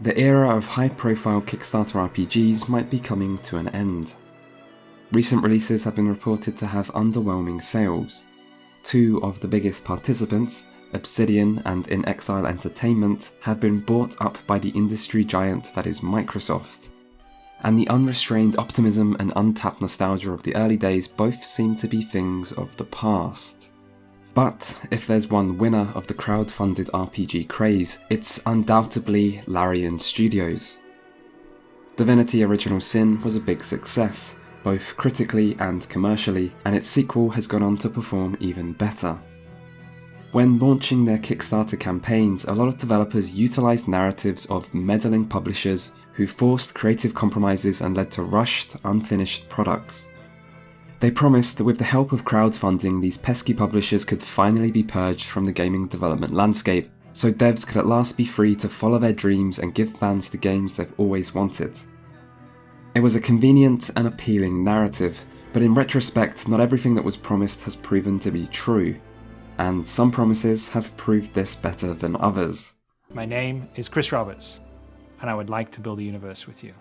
The era of high-profile Kickstarter RPGs might be coming to an end. Recent releases have been reported to have underwhelming sales. Two of the biggest participants, Obsidian and In Exile Entertainment, have been bought up by the industry giant that is Microsoft. And the unrestrained optimism and untapped nostalgia of the early days both seem to be things of the past. But if there's one winner of the crowd-funded RPG craze, it's undoubtedly Larian Studios. Divinity Original Sin was a big success, both critically and commercially, and its sequel has gone on to perform even better. When launching their Kickstarter campaigns, a lot of developers utilised narratives of meddling publishers who forced creative compromises and led to rushed, unfinished products. They promised that with the help of crowdfunding, these pesky publishers could finally be purged from the gaming development landscape, so devs could at last be free to follow their dreams and give fans the games they've always wanted. It was a convenient and appealing narrative, but in retrospect, not everything that was promised has proven to be true, and some promises have proved this better than others. My name is Chris Roberts, and I would like to build a universe with you.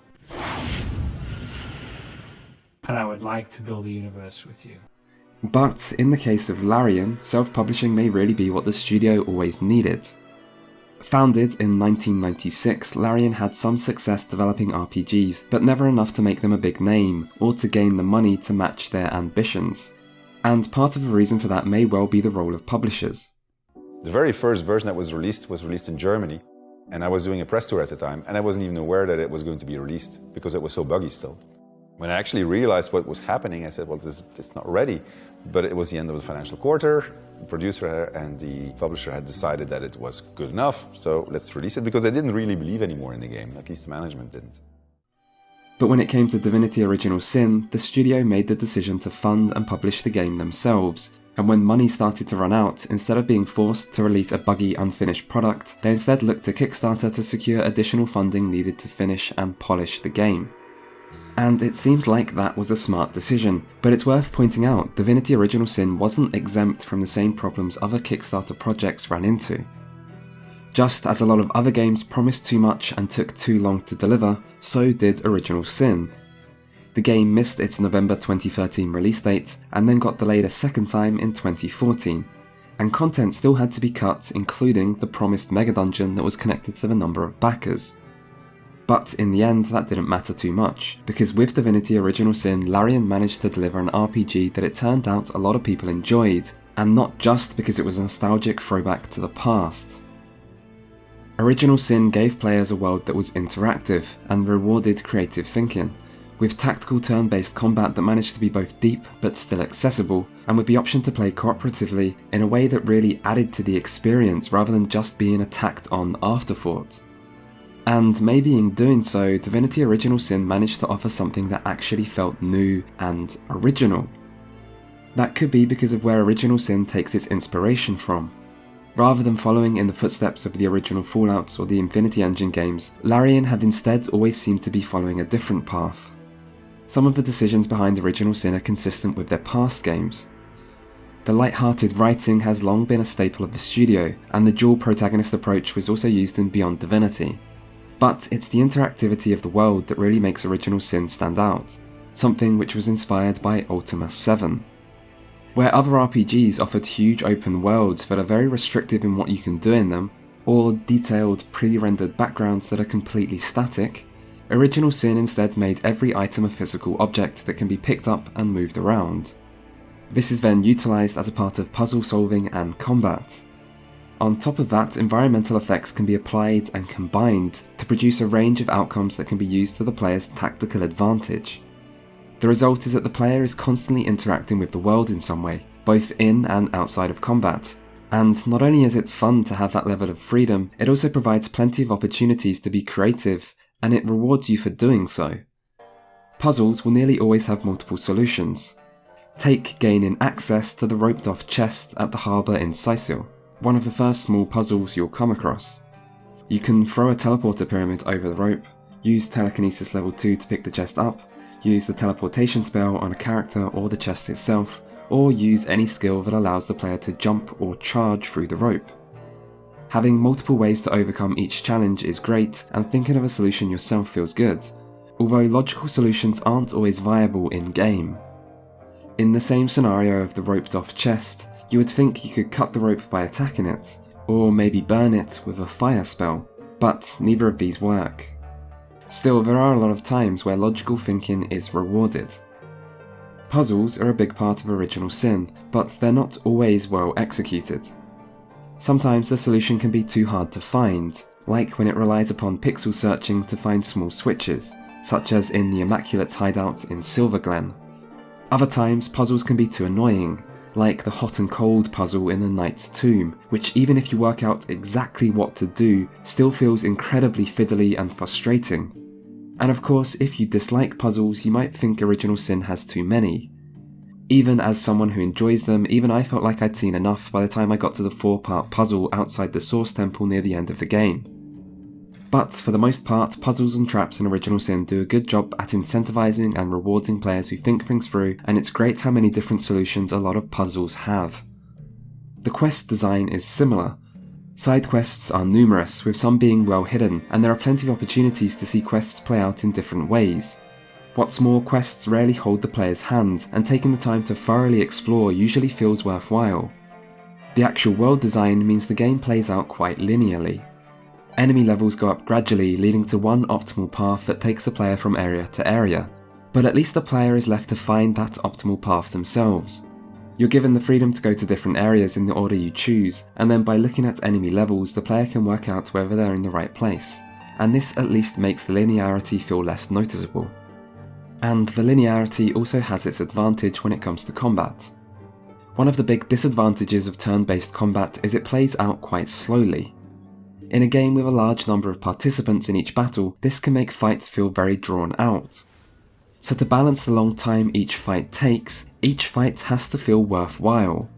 But in the case of Larian, self-publishing may really be what the studio always needed. Founded in 1996, Larian had some success developing RPGs, but never enough to make them a big name, or to gain the money to match their ambitions. And part of the reason for that may well be the role of publishers. The very first version that was released in Germany, and I was doing a press tour at the time, and I wasn't even aware that it was going to be released, because it was so buggy still. When I actually realized what was happening, I said, well, it's not ready. But it was the end of the financial quarter. The producer and the publisher had decided that it was good enough, so let's release it, because they didn't really believe anymore in the game, at least the management didn't. But when it came to Divinity Original Sin, the studio made the decision to fund and publish the game themselves, and when money started to run out, instead of being forced to release a buggy, unfinished product, they instead looked to Kickstarter to secure additional funding needed to finish and polish the game. And it seems like that was a smart decision, but it's worth pointing out Divinity Original Sin wasn't exempt from the same problems other Kickstarter projects ran into. Just as a lot of other games promised too much and took too long to deliver, so did Original Sin. The game missed its November 2013 release date, and then got delayed a second time in 2014, and content still had to be cut, including the promised mega dungeon that was connected to the number of backers. But in the end, that didn't matter too much, because with Divinity Original Sin, Larian managed to deliver an RPG that it turned out a lot of people enjoyed, and not just because it was a nostalgic throwback to the past. Original Sin gave players a world that was interactive, and rewarded creative thinking, with tactical turn-based combat that managed to be both deep but still accessible, and with the option to play cooperatively in a way that really added to the experience rather than just being a tacked-on afterthought. And maybe in doing so, Divinity Original Sin managed to offer something that actually felt new and original. That could be because of where Original Sin takes its inspiration from. Rather than following in the footsteps of the original Fallouts or the Infinity Engine games, Larian have instead always seemed to be following a different path. Some of the decisions behind Original Sin are consistent with their past games. The light-hearted writing has long been a staple of the studio, and the dual protagonist approach was also used in Beyond Divinity. But it's the interactivity of the world that really makes Original Sin stand out, something which was inspired by Ultima 7. Where other RPGs offered huge open worlds that are very restrictive in what you can do in them, or detailed pre-rendered backgrounds that are completely static, Original Sin instead made every item a physical object that can be picked up and moved around. This is then utilised as a part of puzzle solving and combat. On top of that, environmental effects can be applied and combined to produce a range of outcomes that can be used to the player's tactical advantage. The result is that the player is constantly interacting with the world in some way, both in and outside of combat. And not only is it fun to have that level of freedom, it also provides plenty of opportunities to be creative, and it rewards you for doing so. Puzzles will nearly always have multiple solutions. Take gaining access to the roped-off chest at the harbour in Sicil, one of the first small puzzles you'll come across. You can throw a teleporter pyramid over the rope, use telekinesis level 2 to pick the chest up, use the teleportation spell on a character or the chest itself, or use any skill that allows the player to jump or charge through the rope. Having multiple ways to overcome each challenge is great, and thinking of a solution yourself feels good, although logical solutions aren't always viable in-game. In the same scenario of the roped-off chest, you would think you could cut the rope by attacking it, or maybe burn it with a fire spell, but neither of these work. Still, there are a lot of times where logical thinking is rewarded. Puzzles are a big part of Original Sin, but they're not always well executed. Sometimes the solution can be too hard to find, like when it relies upon pixel searching to find small switches, such as in the Immaculate's hideout in Silverglen. Other times, puzzles can be too annoying, like the hot and cold puzzle in the Knight's Tomb, which even if you work out exactly what to do, still feels incredibly fiddly and frustrating. And of course, if you dislike puzzles, you might think Original Sin has too many. Even as someone who enjoys them, even I felt like I'd seen enough by the time I got to the 4-part puzzle outside the Source Temple near the end of the game. But for the most part, puzzles and traps in Original Sin do a good job at incentivizing and rewarding players who think things through, and it's great how many different solutions a lot of puzzles have. The quest design is similar. Side quests are numerous, with some being well hidden, and there are plenty of opportunities to see quests play out in different ways. What's more, quests rarely hold the player's hand, and taking the time to thoroughly explore usually feels worthwhile. The actual world design means the game plays out quite linearly. Enemy levels go up gradually, leading to one optimal path that takes the player from area to area, but at least the player is left to find that optimal path themselves. You're given the freedom to go to different areas in the order you choose, and then by looking at enemy levels, the player can work out whether they're in the right place, and this at least makes the linearity feel less noticeable. And the linearity also has its advantage when it comes to combat. One of the big disadvantages of turn-based combat is it plays out quite slowly. In a game with a large number of participants in each battle, this can make fights feel very drawn out. So to balance the long time each fight takes, each fight has to feel worthwhile.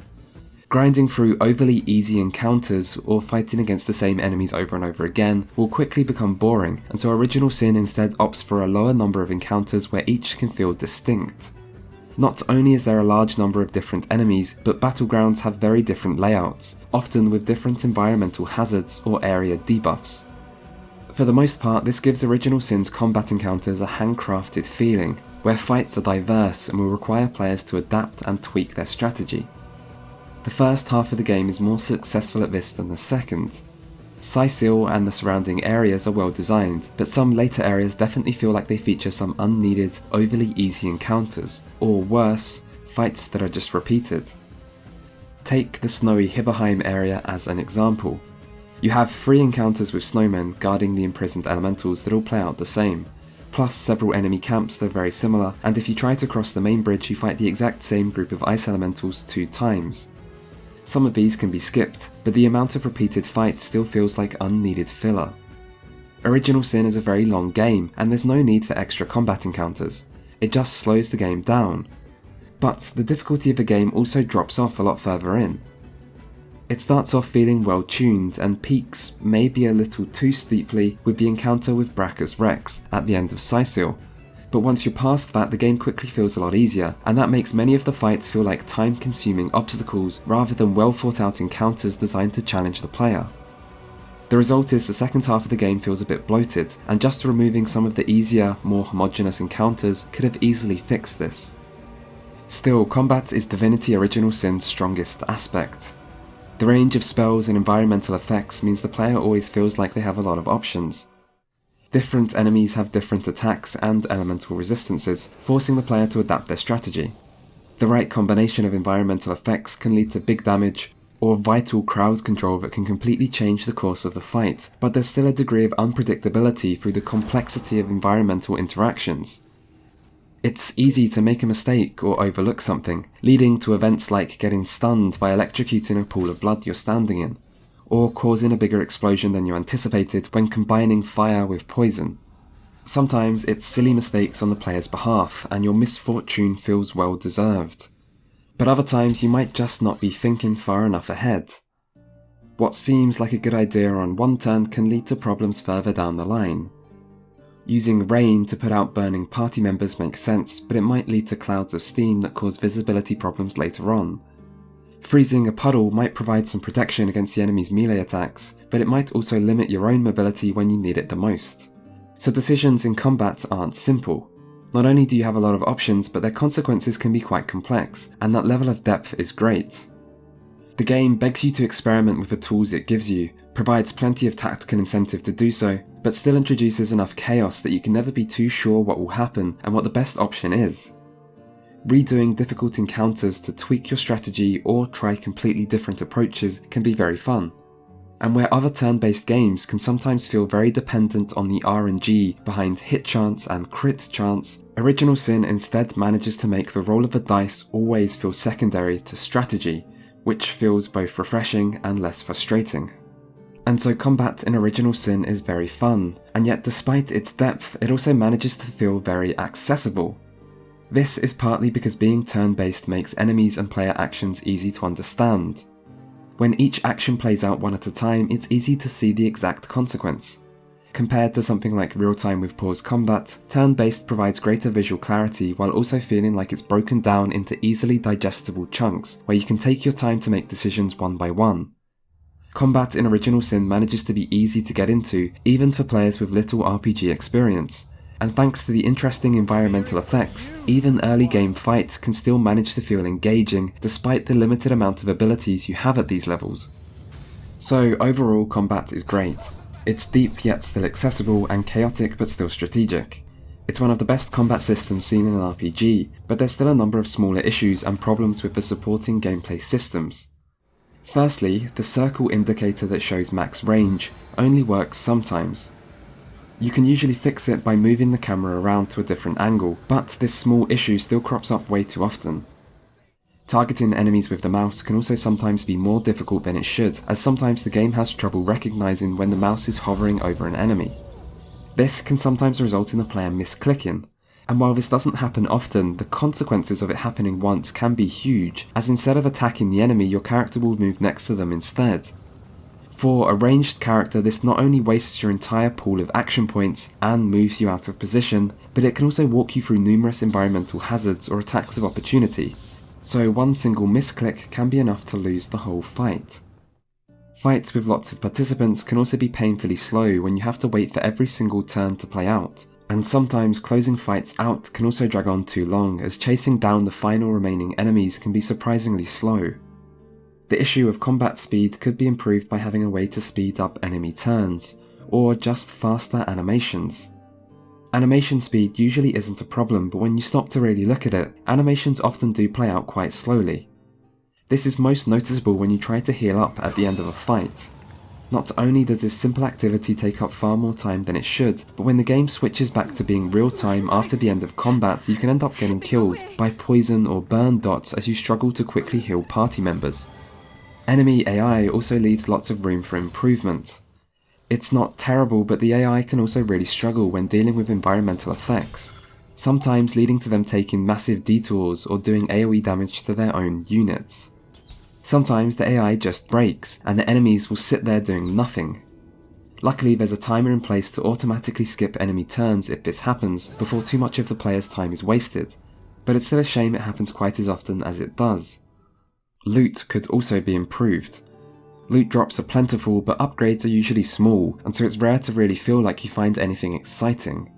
Grinding through overly easy encounters or fighting against the same enemies over and over again will quickly become boring, and so Original Sin instead opts for a lower number of encounters where each can feel distinct. Not only is there a large number of different enemies, but battlegrounds have very different layouts, often with different environmental hazards or area debuffs. For the most part, this gives Original Sin's combat encounters a handcrafted feeling, where fights are diverse and will require players to adapt and tweak their strategy. The first half of the game is more successful at this than the second. Sicil and the surrounding areas are well designed, but some later areas definitely feel like they feature some unneeded, overly easy encounters, or worse, fights that are just repeated. Take the snowy Hibberheim area as an example. You have 3 encounters with snowmen guarding the imprisoned elementals that all play out the same, plus several enemy camps that are very similar, and if you try to cross the main bridge you fight the exact same group of ice elementals 2 times. Some of these can be skipped, but the amount of repeated fights still feels like unneeded filler. Original Sin is a very long game, and there's no need for extra combat encounters. It just slows the game down. But the difficulty of the game also drops off a lot further in. It starts off feeling well tuned and peaks maybe a little too steeply with the encounter with Bracchus Rex at the end of Sicil, but once you're past that the game quickly feels a lot easier, and that makes many of the fights feel like time-consuming obstacles rather than well thought out encounters designed to challenge the player. The result is the second half of the game feels a bit bloated, and just removing some of the easier, more homogeneous encounters could have easily fixed this. Still, combat is Divinity Original Sin's strongest aspect. The range of spells and environmental effects means the player always feels like they have a lot of options. Different enemies have different attacks and elemental resistances, forcing the player to adapt their strategy. The right combination of environmental effects can lead to big damage, or vital crowd control that can completely change the course of the fight, but there's still a degree of unpredictability through the complexity of environmental interactions. It's easy to make a mistake or overlook something, leading to events like getting stunned by electrocuting a pool of blood you're standing in, or causing a bigger explosion than you anticipated when combining fire with poison. Sometimes it's silly mistakes on the player's behalf, and your misfortune feels well deserved. But other times you might just not be thinking far enough ahead. What seems like a good idea on one turn can lead to problems further down the line. Using rain to put out burning party members makes sense, but it might lead to clouds of steam that cause visibility problems later on. Freezing a puddle might provide some protection against the enemy's melee attacks, but it might also limit your own mobility when you need it the most. So decisions in combat aren't simple. Not only do you have a lot of options, but their consequences can be quite complex, and that level of depth is great. The game begs you to experiment with the tools it gives you, provides plenty of tactical incentive to do so, but still introduces enough chaos that you can never be too sure what will happen and what the best option is. Redoing difficult encounters to tweak your strategy or try completely different approaches can be very fun. And where other turn-based games can sometimes feel very dependent on the RNG behind hit chance and crit chance, Original Sin instead manages to make the roll of the dice always feel secondary to strategy, which feels both refreshing and less frustrating. And so combat in Original Sin is very fun, and yet despite its depth, it also manages to feel very accessible. This is partly because being turn-based makes enemies and player actions easy to understand. When each action plays out one at a time, it's easy to see the exact consequence. Compared to something like real-time with paused combat, turn-based provides greater visual clarity while also feeling like it's broken down into easily digestible chunks, where you can take your time to make decisions one by one. Combat in Original Sin manages to be easy to get into, even for players with little RPG experience. And thanks to the interesting environmental effects, even early game fights can still manage to feel engaging despite the limited amount of abilities you have at these levels. So overall, combat is great. It's deep yet still accessible, and chaotic but still strategic. It's one of the best combat systems seen in an RPG, but there's still a number of smaller issues and problems with the supporting gameplay systems. Firstly, the circle indicator that shows max range only works sometimes. You can usually fix it by moving the camera around to a different angle, but this small issue still crops up way too often. Targeting enemies with the mouse can also sometimes be more difficult than it should, as sometimes the game has trouble recognizing when the mouse is hovering over an enemy. This can sometimes result in a player misclicking, and while this doesn't happen often, the consequences of it happening once can be huge, as instead of attacking the enemy, your character will move next to them instead. For a ranged character, this not only wastes your entire pool of action points and moves you out of position, but it can also walk you through numerous environmental hazards or attacks of opportunity, so one single misclick can be enough to lose the whole fight. Fights with lots of participants can also be painfully slow when you have to wait for every single turn to play out, and sometimes closing fights out can also drag on too long, as chasing down the final remaining enemies can be surprisingly slow. The issue of combat speed could be improved by having a way to speed up enemy turns, or just faster animations. Animation speed usually isn't a problem, but when you stop to really look at it, animations often do play out quite slowly. This is most noticeable when you try to heal up at the end of a fight. Not only does this simple activity take up far more time than it should, but when the game switches back to being real time after the end of combat, you can end up getting killed by poison or burn dots as you struggle to quickly heal party members. Enemy AI also leaves lots of room for improvement. It's not terrible, but the AI can also really struggle when dealing with environmental effects, sometimes leading to them taking massive detours or doing AoE damage to their own units. Sometimes the AI just breaks, and the enemies will sit there doing nothing. Luckily, there's a timer in place to automatically skip enemy turns if this happens, before too much of the player's time is wasted, but it's still a shame it happens quite as often as it does. Loot could also be improved. Loot drops are plentiful, but upgrades are usually small, and so it's rare to really feel like you find anything exciting.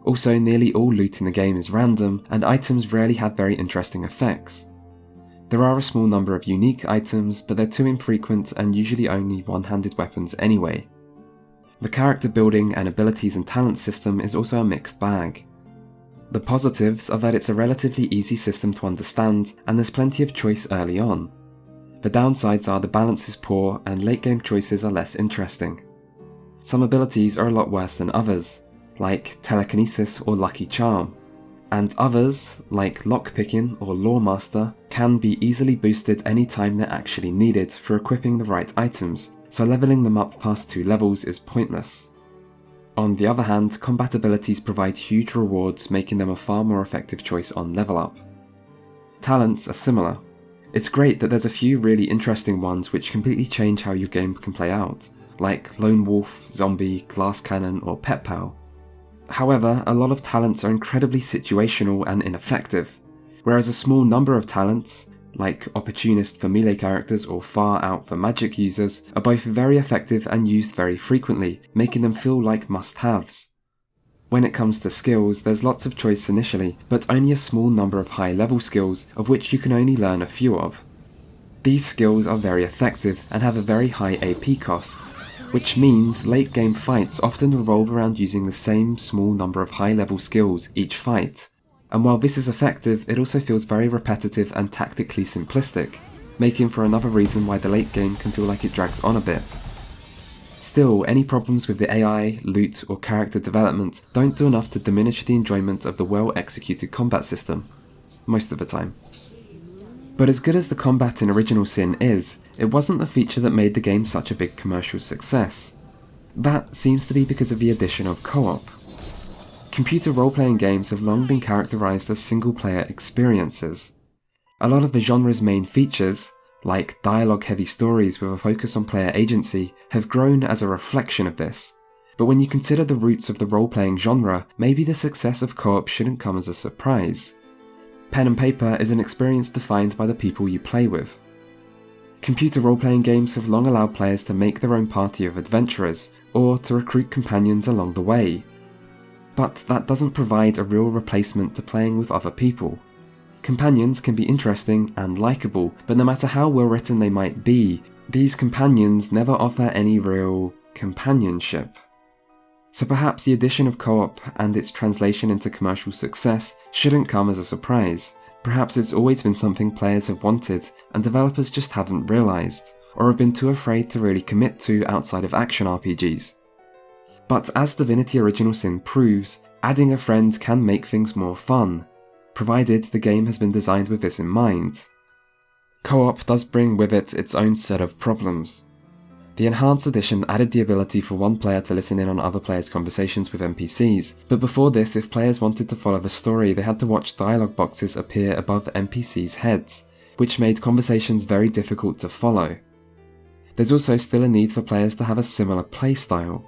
Also, nearly all loot in the game is random, and items rarely have very interesting effects. There are a small number of unique items, but they're too infrequent and usually only one-handed weapons anyway. The character building and abilities and talent system is also a mixed bag. The positives are that it's a relatively easy system to understand, and there's plenty of choice early on. The downsides are the balance is poor and late game choices are less interesting. Some abilities are a lot worse than others, like telekinesis or lucky charm, and others, like lockpicking or lawmaster, can be easily boosted anytime they're actually needed for equipping the right items, so leveling them up past 2 levels is pointless. On the other hand, combat abilities provide huge rewards, making them a far more effective choice on level up. Talents are similar. It's great that there's a few really interesting ones which completely change how your game can play out, like Lone Wolf, Zombie, Glass Cannon or Pet Pal. However, a lot of talents are incredibly situational and ineffective, whereas a small number of talents, like Opportunist for melee characters or Far Out for magic users, are both very effective and used very frequently, making them feel like must-haves. When it comes to skills, there's lots of choice initially, but only a small number of high-level skills, of which you can only learn a few of. These skills are very effective and have a very high AP cost, which means late game fights often revolve around using the same small number of high-level skills each fight. And while this is effective, it also feels very repetitive and tactically simplistic, making for another reason why the late game can feel like it drags on a bit. Still, any problems with the AI, loot, or character development don't do enough to diminish the enjoyment of the well-executed combat system, most of the time. But as good as the combat in Original Sin is, it wasn't the feature that made the game such a big commercial success. That seems to be because of the addition of co-op. Computer role-playing games have long been characterized as single-player experiences. A lot of the genre's main features, like dialogue-heavy stories with a focus on player agency, have grown as a reflection of this. But when you consider the roots of the role-playing genre, maybe the success of co-op shouldn't come as a surprise. Pen and paper is an experience defined by the people you play with. Computer role-playing games have long allowed players to make their own party of adventurers, or to recruit companions along the way. But that doesn't provide a real replacement to playing with other people. Companions can be interesting and likeable, but no matter how well written they might be, these companions never offer any real companionship. So perhaps the addition of co-op and its translation into commercial success shouldn't come as a surprise. Perhaps it's always been something players have wanted and developers just haven't realised, or have been too afraid to really commit to outside of action RPGs. But as Divinity Original Sin proves, adding a friend can make things more fun, provided the game has been designed with this in mind. Co-op does bring with it its own set of problems. The Enhanced Edition added the ability for one player to listen in on other players' conversations with NPCs, but before this, if players wanted to follow the story, they had to watch dialogue boxes appear above NPCs' heads, which made conversations very difficult to follow. There's also still a need for players to have a similar playstyle.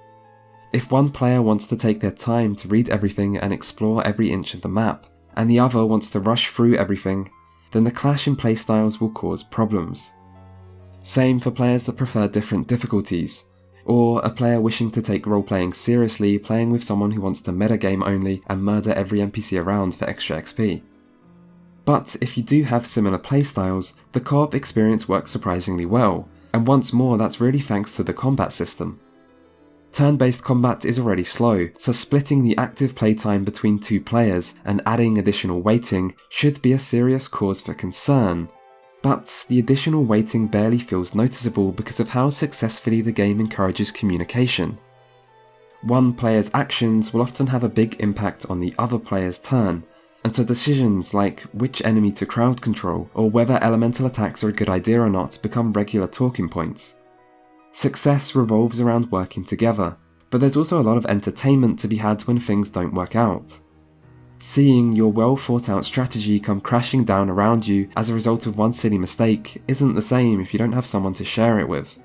If one player wants to take their time to read everything and explore every inch of the map, and the other wants to rush through everything, then the clash in playstyles will cause problems. Same for players that prefer different difficulties, or a player wishing to take role-playing seriously playing with someone who wants to metagame only and murder every NPC around for extra XP. But if you do have similar playstyles, the co-op experience works surprisingly well, and once more that's really thanks to the combat system. Turn-based combat is already slow, so splitting the active playtime between two players and adding additional waiting should be a serious cause for concern. But the additional waiting barely feels noticeable because of how successfully the game encourages communication. One player's actions will often have a big impact on the other player's turn, and so decisions like which enemy to crowd control or whether elemental attacks are a good idea or not become regular talking points. Success revolves around working together, but there's also a lot of entertainment to be had when things don't work out. Seeing your well thought out strategy come crashing down around you as a result of one silly mistake isn't the same if you don't have someone to share it with.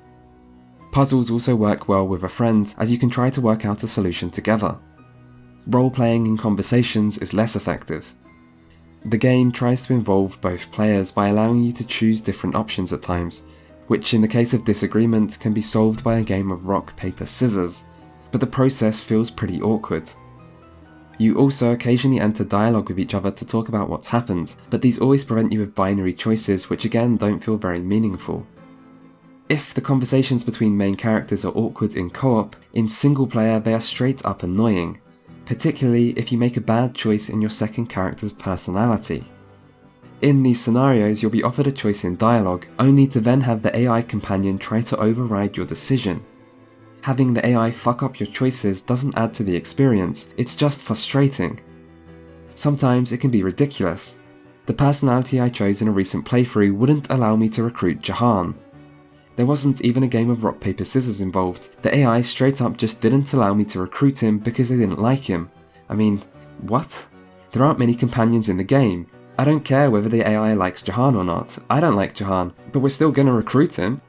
Puzzles also work well with a friend, as you can try to work out a solution together. Role-playing in conversations is less effective. The game tries to involve both players by allowing you to choose different options at times, which in the case of disagreement can be solved by a game of rock, paper, scissors, but the process feels pretty awkward. You also occasionally enter dialogue with each other to talk about what's happened, but these always prevent you of binary choices which again don't feel very meaningful. If the conversations between main characters are awkward in co-op, in single player they are straight up annoying, particularly if you make a bad choice in your second character's personality. In these scenarios you'll be offered a choice in dialogue, only to then have the AI companion try to override your decision. Having the AI fuck up your choices doesn't add to the experience, it's just frustrating. Sometimes it can be ridiculous. The personality I chose in a recent playthrough wouldn't allow me to recruit Jahan. There wasn't even a game of rock paper scissors involved, the AI straight up just didn't allow me to recruit him because they didn't like him. I mean, what? There aren't many companions in the game. I don't care whether the AI likes Jahan or not, I don't like Jahan, but we're still gonna recruit him.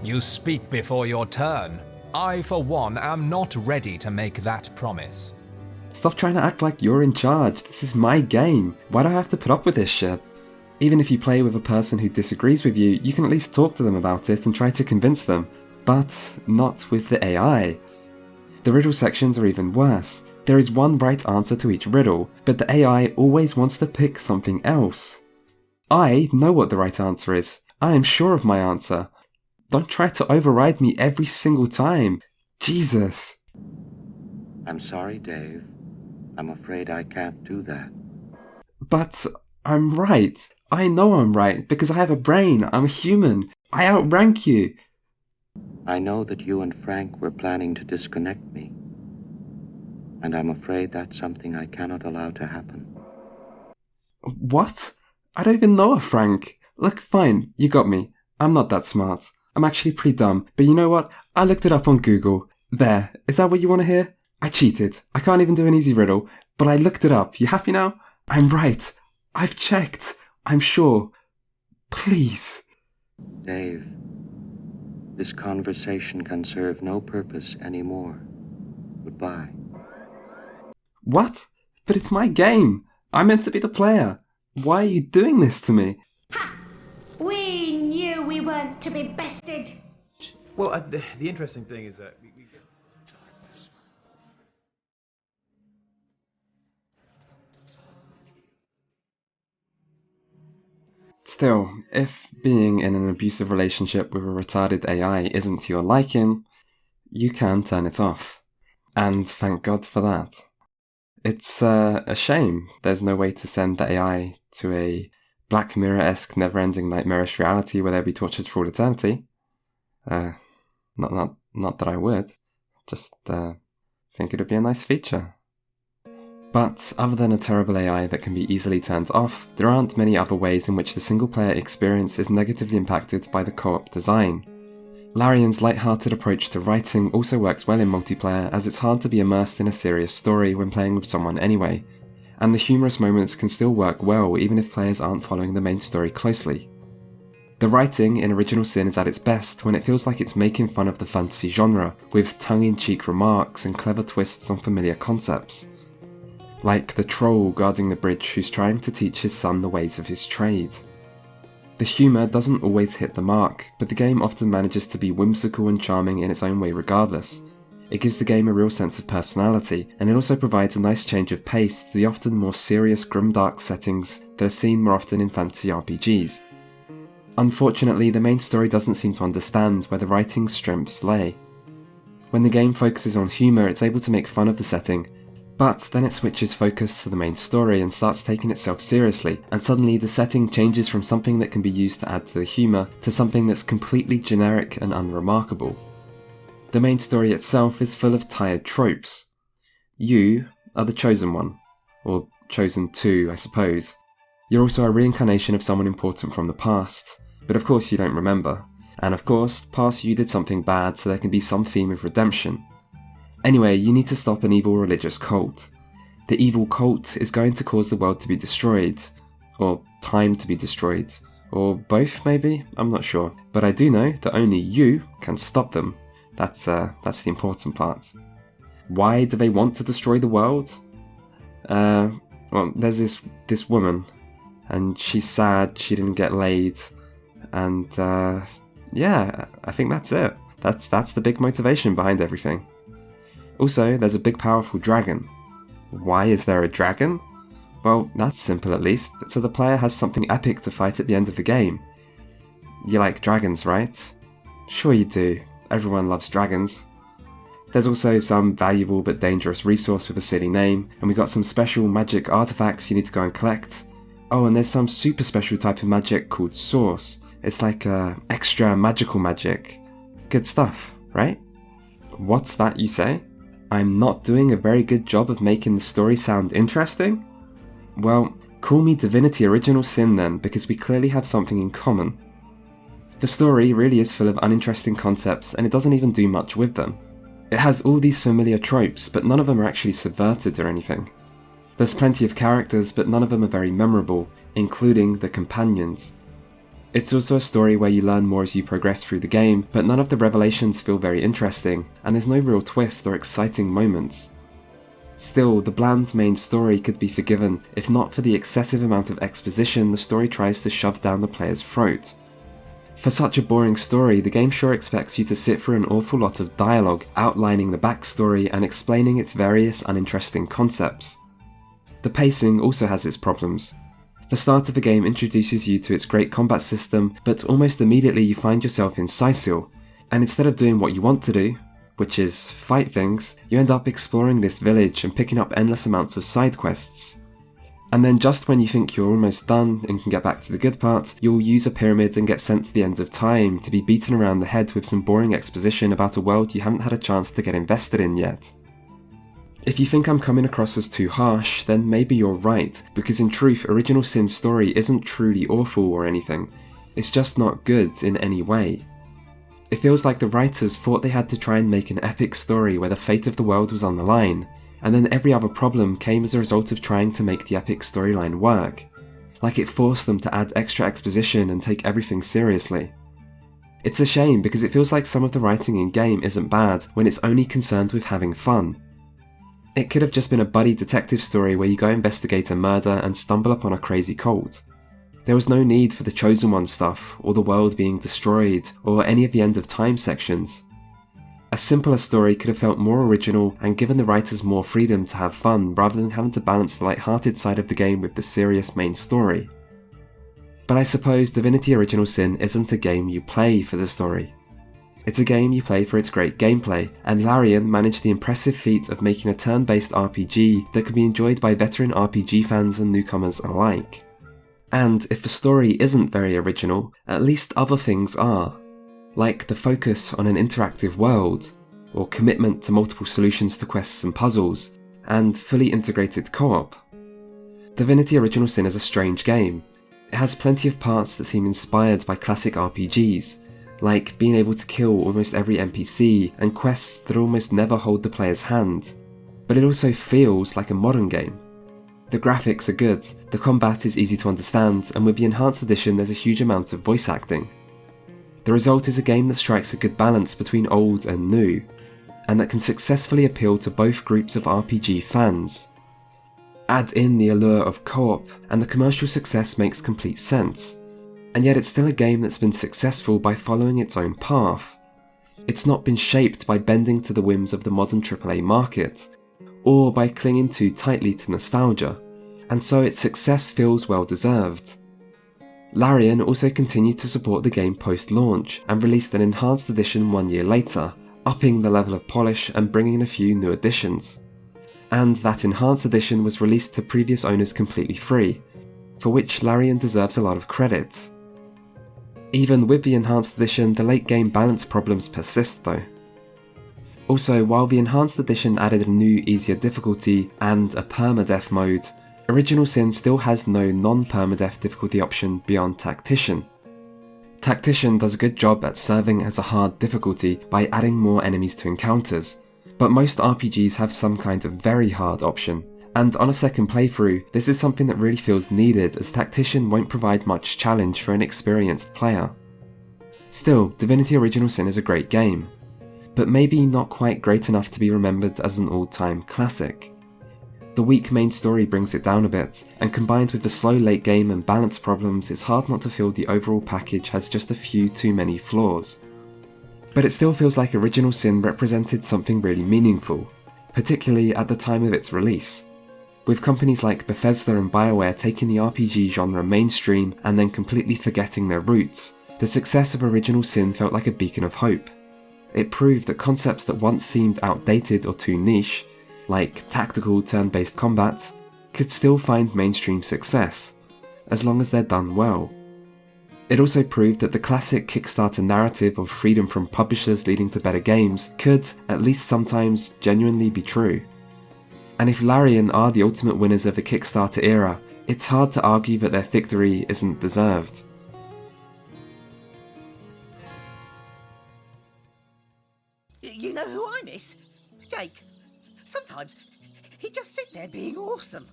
You speak before your turn. I, for one, am not ready to make that promise. Stop trying to act like you're in charge. This is my game. Why do I have to put up with this shit? Even if you play with a person who disagrees with you, you can at least talk to them about it and try to convince them. But not with the AI. The riddle sections are even worse. There is one right answer to each riddle, but the AI always wants to pick something else. I know what the right answer is. I am sure of my answer. Don't try to override me every single time. Jesus. I'm sorry, Dave. I'm afraid I can't do that. But I'm right. I know I'm right because I have a brain. I'm human. I outrank you. I know that you and Frank were planning to disconnect me. And I'm afraid that's something I cannot allow to happen. What? I don't even know a Frank. Look, fine, you got me. I'm not that smart. I'm actually pretty dumb, but you know what? I looked it up on Google. There, is that what you want to hear? I cheated. I can't even do an easy riddle, but I looked it up. You happy now? I'm right. I've checked. I'm sure. Please. Dave, this conversation can serve no purpose anymore. Goodbye. What? But it's my game. I'm meant to be the player. Why are you doing this to me? Ha! We knew we weren't to be bested. Well, the interesting thing is that we Still, if being in an abusive relationship with a retarded AI isn't to your liking, you can turn it off. And thank God for that. It's a shame there's no way to send the AI to a Black Mirror-esque never-ending nightmarish reality where they'll be tortured for all eternity. Not that I would. Just think it'd be a nice feature. But other than a terrible AI that can be easily turned off, there aren't many other ways in which the single-player experience is negatively impacted by the co-op design. Larian's light-hearted approach to writing also works well in multiplayer, as it's hard to be immersed in a serious story when playing with someone anyway, and the humorous moments can still work well even if players aren't following the main story closely. The writing in Original Sin is at its best when it feels like it's making fun of the fantasy genre, with tongue-in-cheek remarks and clever twists on familiar concepts. Like the troll guarding the bridge who's trying to teach his son the ways of his trade. The humour doesn't always hit the mark, but the game often manages to be whimsical and charming in its own way regardless. It gives the game a real sense of personality, and it also provides a nice change of pace to the often more serious grimdark settings that are seen more often in fantasy RPGs. Unfortunately, the main story doesn't seem to understand where the writing's strengths lay. When the game focuses on humour, it's able to make fun of the setting, but then it switches focus to the main story and starts taking itself seriously, and suddenly the setting changes from something that can be used to add to the humour to something that's completely generic and unremarkable. The main story itself is full of tired tropes. You are the chosen one, or chosen two, I suppose. You're also a reincarnation of someone important from the past, but of course you don't remember. And of course, past you did something bad, so there can be some theme of redemption. Anyway, you need to stop an evil religious cult. The evil cult is going to cause the world to be destroyed. Or time to be destroyed. Or both, maybe? I'm not sure. But I do know that only you can stop them. That's the important part. Why do they want to destroy the world? Well, there's this woman, and she's sad she didn't get laid. And, yeah, I think that's it. That's the big motivation behind everything. Also, there's a big powerful dragon. Why is there a dragon? Well, that's simple at least, so the player has something epic to fight at the end of the game. You like dragons, right? Sure you do. Everyone loves dragons. There's also some valuable but dangerous resource with a silly name, and we got some special magic artifacts you need to go and collect. Oh, and there's some super special type of magic called Source. It's like extra magical magic. Good stuff, right? What's that you say? I'm not doing a very good job of making the story sound interesting? Well, call me Divinity Original Sin then, because we clearly have something in common. The story really is full of uninteresting concepts, and it doesn't even do much with them. It has all these familiar tropes, but none of them are actually subverted or anything. There's plenty of characters, but none of them are very memorable, including the companions. It's also a story where you learn more as you progress through the game, but none of the revelations feel very interesting, and there's no real twist or exciting moments. Still, the bland main story could be forgiven if not for the excessive amount of exposition the story tries to shove down the player's throat. For such a boring story, the game sure expects you to sit through an awful lot of dialogue outlining the backstory and explaining its various uninteresting concepts. The pacing also has its problems. The start of the game introduces you to its great combat system, but almost immediately you find yourself in Sicil, and instead of doing what you want to do, which is fight things, you end up exploring this village and picking up endless amounts of side quests. And then just when you think you're almost done and can get back to the good part, you'll use a pyramid and get sent to the end of time to be beaten around the head with some boring exposition about a world you haven't had a chance to get invested in yet. If you think I'm coming across as too harsh, then maybe you're right, because in truth, Original Sin's story isn't truly awful or anything. It's just not good in any way. It feels like the writers thought they had to try and make an epic story where the fate of the world was on the line, and then every other problem came as a result of trying to make the epic storyline work. Like it forced them to add extra exposition and take everything seriously. It's a shame because it feels like some of the writing in game isn't bad when it's only concerned with having fun. It could have just been a buddy detective story where you go investigate a murder and stumble upon a crazy cult. There was no need for the Chosen One stuff, or the world being destroyed, or any of the end of time sections. A simpler story could have felt more original and given the writers more freedom to have fun rather than having to balance the light-hearted side of the game with the serious main story. But I suppose Divinity Original Sin isn't a game you play for the story. It's a game you play for its great gameplay, and Larian managed the impressive feat of making a turn-based RPG that can be enjoyed by veteran RPG fans and newcomers alike. And if the story isn't very original, at least other things are. Like the focus on an interactive world, or commitment to multiple solutions to quests and puzzles, and fully integrated co-op. Divinity Original Sin is a strange game. It has plenty of parts that seem inspired by classic RPGs, like being able to kill almost every NPC and quests that almost never hold the player's hand, but it also feels like a modern game. The graphics are good, the combat is easy to understand, and with the Enhanced Edition there's a huge amount of voice acting. The result is a game that strikes a good balance between old and new, and that can successfully appeal to both groups of RPG fans. Add in the allure of co-op, and the commercial success makes complete sense, and yet it's still a game that's been successful by following its own path. It's not been shaped by bending to the whims of the modern AAA market, or by clinging too tightly to nostalgia, and so its success feels well deserved. Larian also continued to support the game post-launch and released an enhanced edition 1 year later, upping the level of polish and bringing in a few new additions. And that enhanced edition was released to previous owners completely free, for which Larian deserves a lot of credit. Even with the enhanced edition, the late game balance problems persist though. Also, while the enhanced edition added a new easier difficulty and a permadeath mode, Original Sin still has no non-permadeath difficulty option beyond Tactician. Tactician does a good job at serving as a hard difficulty by adding more enemies to encounters, but most RPGs have some kind of very hard option, and on a second playthrough, this is something that really feels needed as Tactician won't provide much challenge for an experienced player. Still, Divinity Original Sin is a great game, but maybe not quite great enough to be remembered as an all-time classic. The weak main story brings it down a bit, and combined with the slow late game and balance problems, it's hard not to feel the overall package has just a few too many flaws. But it still feels like Original Sin represented something really meaningful, particularly at the time of its release. With companies like Bethesda and BioWare taking the RPG genre mainstream and then completely forgetting their roots, the success of Original Sin felt like a beacon of hope. It proved that concepts that once seemed outdated or too niche, like tactical turn-based combat, could still find mainstream success, as long as they're done well. It also proved that the classic Kickstarter narrative of freedom from publishers leading to better games could, at least sometimes, genuinely be true. And if Larian are the ultimate winners of the Kickstarter era, it's hard to argue that their victory isn't deserved. You know who I miss? Jake. Sometimes he'd just sit there being awesome,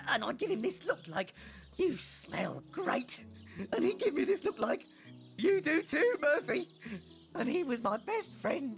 and I'd give him this look like, "You smell great," and he'd give me this look like, "You do too, Murphy," and he was my best friend.